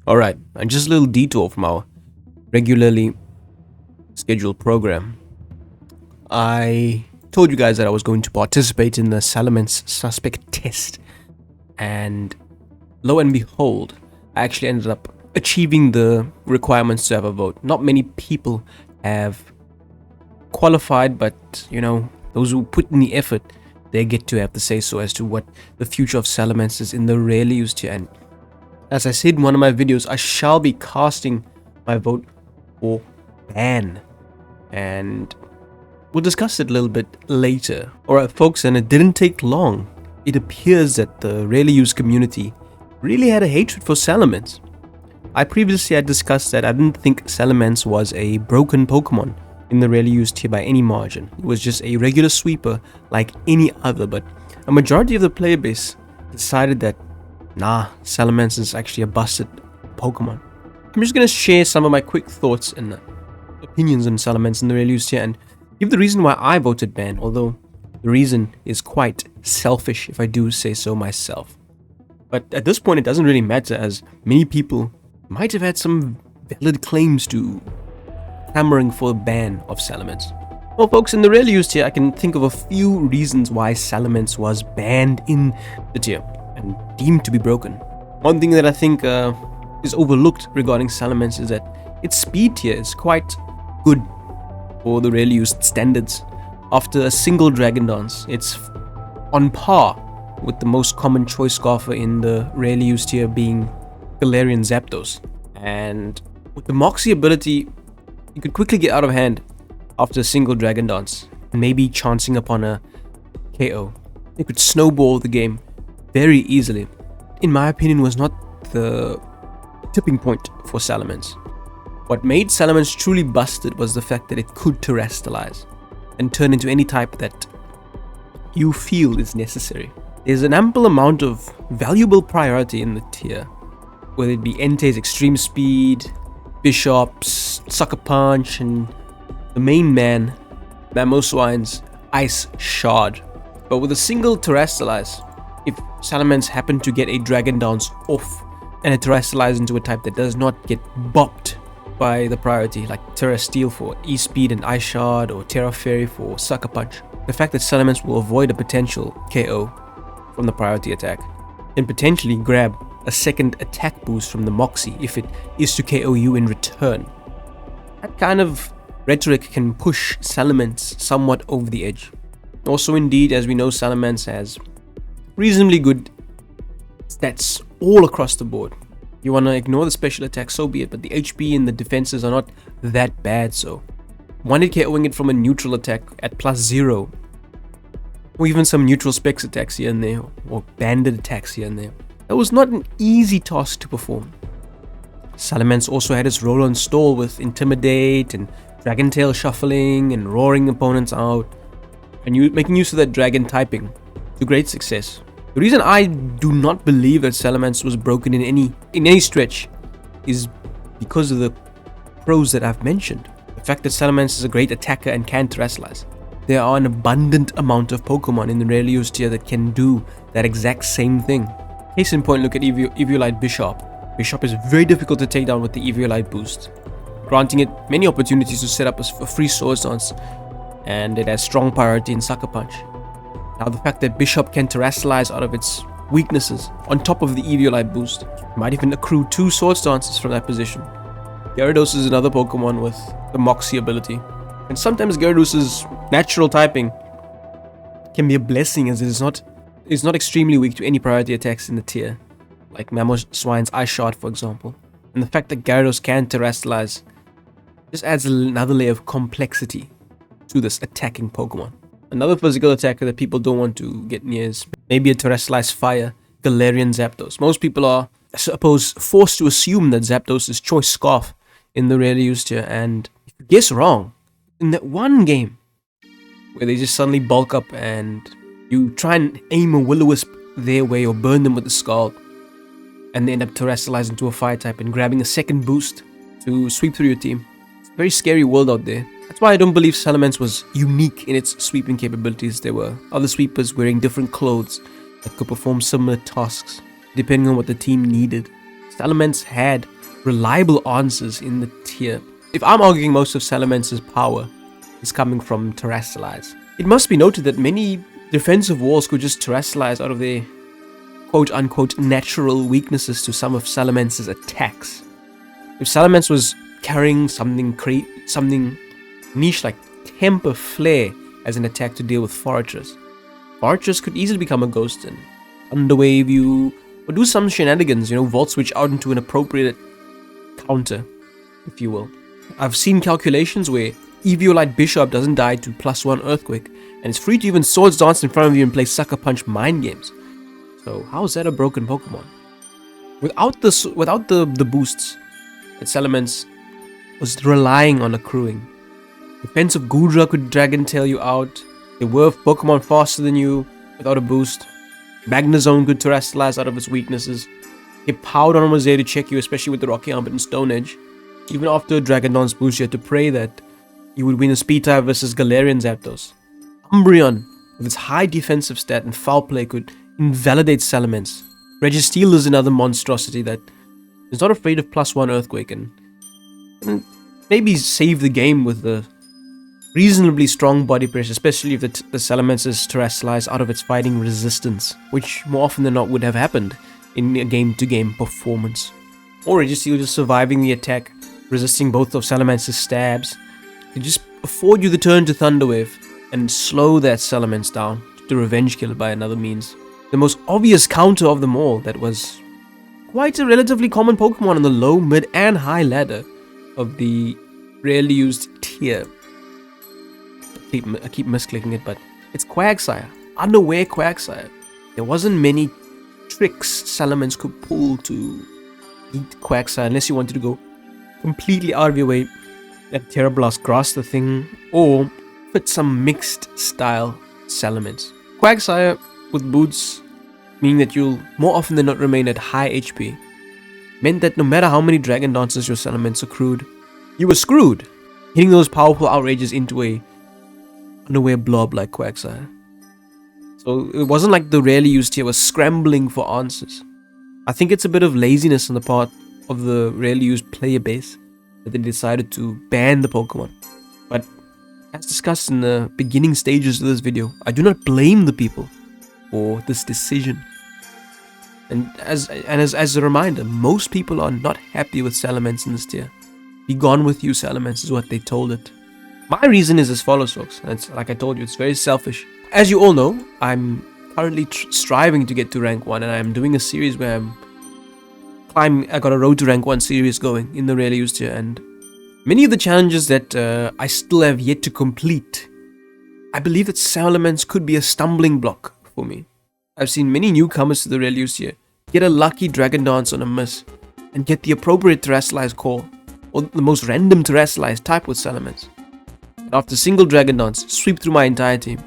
Alright, and just a little detour from our regularly scheduled program. I told you guys that I was going to participate in the Salamence Suspect test, and lo and behold, I actually ended up achieving the requirements to have a vote. Not many people have qualified, but those who put in the effort, they get to have the say so as to what the future of Salamence is in the rarely used tier. And as I said in one of my videos, I shall be casting my vote for ban, and we'll discuss it a little bit later. Alright folks, and it didn't take long. It appears that the rarely used community really had a hatred for Salamence. I previously had discussed that I didn't think Salamence was a broken Pokemon in the rarely used tier by any margin. It was just a regular sweeper like any other, but a majority of the player base decided that nah, Salamence is actually a busted Pokemon. I'm just going to share some of my quick thoughts and opinions on Salamence in the rarely used tier and give the reason why I voted ban, although the reason is quite selfish if I do say so myself. But at this point it doesn't really matter, as many people might have had some valid claims to clamoring for a ban of Salamence. Well folks, in the rarely used tier I can think of a few reasons why Salamence was banned in the tier and deemed to be broken. One thing that I think is overlooked regarding Salamence is that its speed tier is quite good for the rarely used standards. After a single Dragon Dance, it's on par with the most common choice scarfer in the rarely used tier, being Galarian Zapdos. And with the Moxie ability, you could quickly get out of hand after a single Dragon Dance, and maybe chancing upon a KO. It could snowball the game very easily. In my opinion, was not the tipping point for Salamence. What made Salamence truly busted was the fact that it could terrestrialize and turn into any type that you feel is necessary. There's an ample amount of valuable priority in the tier, whether it be Entei's extreme speed, Bishop's Sucker Punch, and the main man, Mamoswine's Ice Shard. But with a single terrestrialize, if Salamence happened to get a Dragon Dance off and it terrestrializes into a type that does not get bopped by the priority, like Terra Steel for E-Speed and Ice Shard, or Terra Fairy for Sucker Punch, the fact that Salamence will avoid a potential KO from the priority attack, and potentially grab a second attack boost from the Moxie if it is to KO you in return. That kind of rhetoric can push Salamence somewhat over the edge. Also, indeed, as we know, Salamence has reasonably good stats all across the board. You want to ignore the special attack, so be it, but the HP and the defenses are not that bad, so one hit KOing it from a neutral attack at +0, or even some neutral specs attacks here and there, or banded attacks here and there, that was not an easy task to perform. Salamence also had its role on stall with Intimidate and Dragon Tail shuffling and roaring opponents out, and making use of that dragon typing to great success. The reason I do not believe that Salamence was broken in any stretch is because of the pros that I've mentioned. The fact that Salamence is a great attacker and can terrestrialize. There are an abundant amount of Pokemon in the rarely used tier that can do that exact same thing. Case in point, look at Eviolite Bishop. Bishop is very difficult to take down with the Eviolite boost, granting it many opportunities to set up a free Swords Dance, and it has strong priority in Sucker Punch. Now the fact that Bishop can terrestrialize out of its weaknesses on top of the Eviolite boost, might even accrue 2 Swords Dances from that position. Gyarados is another Pokemon with the Moxie ability, and sometimes Gyarados' natural typing can be a blessing, as it is not extremely weak to any priority attacks in the tier, like Mamoswine's Ice Shard for example. And the fact that Gyarados can terrestrialize just adds another layer of complexity to this attacking Pokemon. Another physical attacker that people don't want to get near is maybe a terrestrialized fire Galarian Zapdos. Most people are, I suppose, forced to assume that Zapdos is choice scarf in the rarely used tier, and if you guess wrong, in that one game where they just suddenly bulk up and you try and aim a Will-O-Wisp their way or burn them with the Scald, and they end up terrestrializing to a fire type and grabbing a second boost to sweep through your team. It's a very scary world out there. That's why I don't believe Salamence was unique in its sweeping capabilities. There were other sweepers wearing different clothes that could perform similar tasks depending on what the team needed. Salamence had reliable answers in the tier. If I'm arguing most of Salamence's power is coming from Terrasilize, it must be noted that many defensive walls could just Terrasilize out of their quote-unquote natural weaknesses to some of Salamence's attacks. If Salamence was carrying something niche like Temper Flare as an attack to deal with Fortress could easily become a ghost and underwave you, or do some shenanigans, Volt Switch out into an appropriate counter, if you will. I've seen calculations where Eviolite Bishop doesn't die to +1 Earthquake, and it's free to even Swords Dance in front of you and play Sucker Punch mind games. So how is that a broken Pokemon? Without the boosts that Salamence was relying on accruing. Defensive Goodra could Dragon Tail you out. There were Pokemon faster than you without a boost. Magnezone could Terrasilize out of its weaknesses. Hippowdon was there to check you, especially with the Rocky Helmet and Stone Edge. Even after Dragon Dance boost, you had to pray that you would win a Speed type versus Galarian Zapdos. Umbreon, with its high defensive stat and foul play, could invalidate Salamence. Registeel is another monstrosity that is not afraid of +1 Earthquake and maybe save the game with the reasonably strong body pressure, especially if the Salamence is Terrasilize out of its fighting resistance, which more often than not would have happened in a game-to-game performance. Or Registeel just surviving the attack, resisting both of Salamence's stabs, could just afford you the turn to Thunder Wave and slow that Salamence down to revenge kill by another means. The most obvious counter of them all that was quite a relatively common Pokemon on the low, mid, and high ladder of the rarely used tier. I keep misclicking it, but it's Quagsire. Unaware Quagsire. There wasn't many tricks Salamence could pull to beat Quagsire unless you wanted to go completely out of your way and Terra Blast Grass the thing, or fit some mixed style Salamence. Quagsire with boots, meaning that you'll more often than not remain at high HP, meant that no matter how many Dragon Dances your Salamence accrued, you were screwed, hitting those powerful outrages into a unaware blob like Quagsire. So it wasn't like the rarely used tier was scrambling for answers. I think it's a bit of laziness on the part of the rarely used player base that they decided to ban the Pokemon. But as discussed in the beginning stages of this video, I do not blame the people for this decision. And as a reminder, most people are not happy with Salamence in this tier. Be gone with you, Salamence, is what they told it. My reason is as follows, folks. And it's like I told you, it's very selfish. As you all know, I'm currently striving to get to rank 1, and I'm doing a series where I got a Road to Rank 1 series going in the rarely used tier, and many of the challenges that I still have yet to complete, I believe that Salamence could be a stumbling block for me. I've seen many newcomers to the rarely used tier get a lucky Dragon Dance on a miss, and get the appropriate Terrasilize call, or the most random Terrasilize type with Salamence. After single Dragon Dance, sweep through my entire team,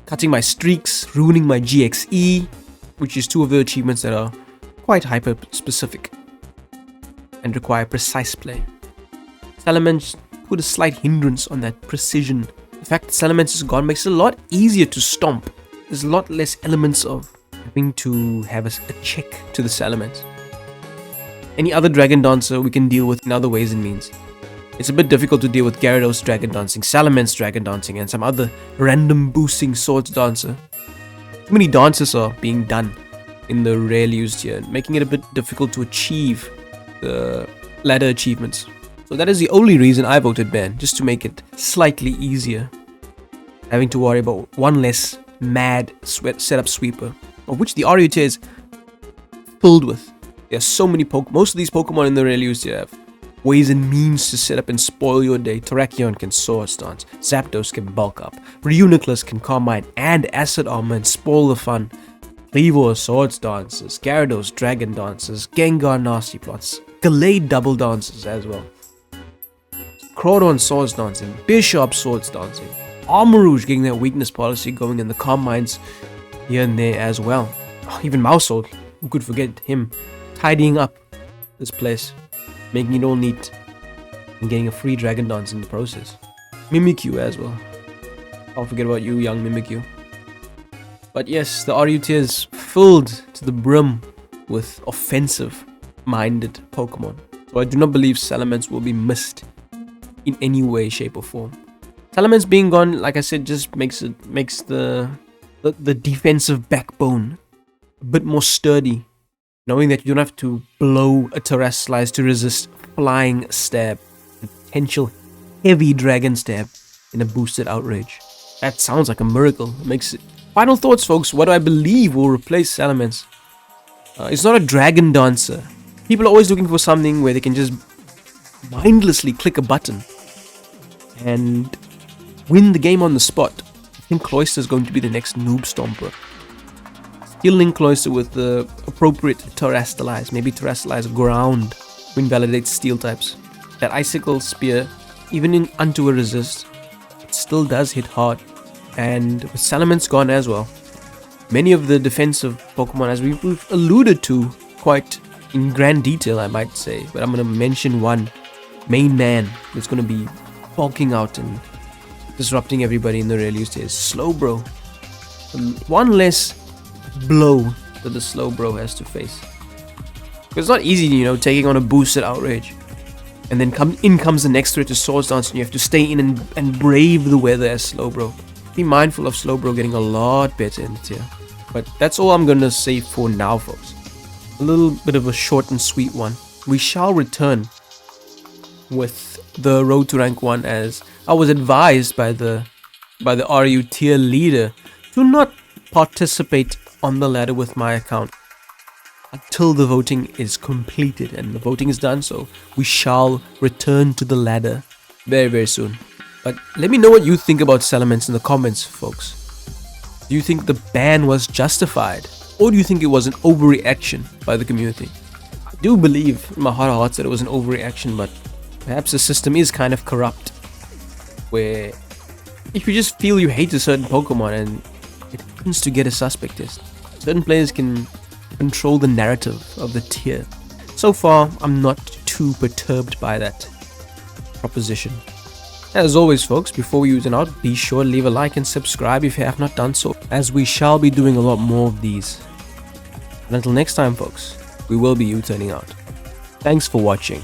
cutting my streaks, ruining my GXE, which is two of the achievements that are quite hyper-specific and require precise play. Salamence put a slight hindrance on that precision. The fact that Salamence is gone makes it a lot easier to stomp. There's a lot less elements of having to have a check to the Salamence. Any other Dragon Dancer we can deal with in other ways and means. It's a bit difficult to deal with Gyarados Dragon Dancing, Salamence Dragon Dancing, and some other random boosting Swords Dancer. Too many dances are being done in the rarely used tier, making it a bit difficult to achieve the ladder achievements. So that is the only reason I voted ban, just to make it slightly easier. Having to worry about one less mad setup sweeper, of which the RU tier is filled with. There are so many most of these Pokemon in the rarely used tier have ways and means to set up and spoil your day. Terrakion can Swords Dance, Zapdos can bulk up, Reuniclus can Carmine and Acid Armor and spoil the fun, Kleavor Swords Dances, Gyarados Dragon Dances, Gengar Nasty Plots, Gallade Double Dances as well, Crawdon Swords Dancing, Bishop Swords Dancing, Armarouge getting their weakness policy going, and the Carmines here and there as well. Even Mousehold, who could forget him, tidying up this place, making it all neat, and getting a free Dragon Dance in the process. Mimikyu as well. Don't forget about you, young Mimikyu. But yes, the RU tier is filled to the brim with offensive minded Pokemon. So I do not believe Salamence will be missed in any way, shape, or form. Salamence being gone, like I said, just makes the defensive backbone a bit more sturdy, knowing that you don't have to blow a Terrasilize to resist flying stab, potential heavy dragon stab in a boosted Outrage. That sounds like a miracle. It makes it. Final thoughts, folks. What do I believe will replace Salamence? It's not a Dragon Dancer. People are always looking for something where they can just mindlessly click a button and win the game on the spot. I think Cloyster is going to be the next Noob Stomper. Skilling Cloyster with the appropriate Terrasilize. Maybe Terrasilize Ground to invalidate Steel types. That Icicle Spear, even in onto a resist, it still does hit hard. And with Salamence gone as well, many of the defensive Pokemon, as we've alluded to quite in grand detail, I might say, but I'm going to mention one main man that's going to be bulking out and disrupting everybody in the real use is Slowbro. One less blow that the Slowbro has to face. It's not easy, taking on a boosted Outrage. And then in comes the next threat to Swords Dance, and you have to stay in and brave the weather as Slowbro. Be mindful of Slowbro getting a lot better in the tier. But that's all I'm going to say for now, folks. A little bit of a short and sweet one. We shall return with the Road to Rank 1, as I was advised by the RU tier leader to not participate on the ladder with my account until the voting is completed, and the voting is done, so we shall return to the ladder very, very soon. But let me know what you think about Salamence in the comments, folks. Do you think the ban was justified, or do you think it was an overreaction by the community? I do believe in my heart of hearts that it was an overreaction, but perhaps the system is kind of corrupt, where if you just feel you hate a certain Pokemon and it happens to get a suspect test, certain players can control the narrative of the tier. So far, I'm not too perturbed by that proposition. As always, folks, before we use out, be sure to leave a like and subscribe if you have not done so, as we shall be doing a lot more of these. And until next time, folks, we will be U-turning out. Thanks for watching.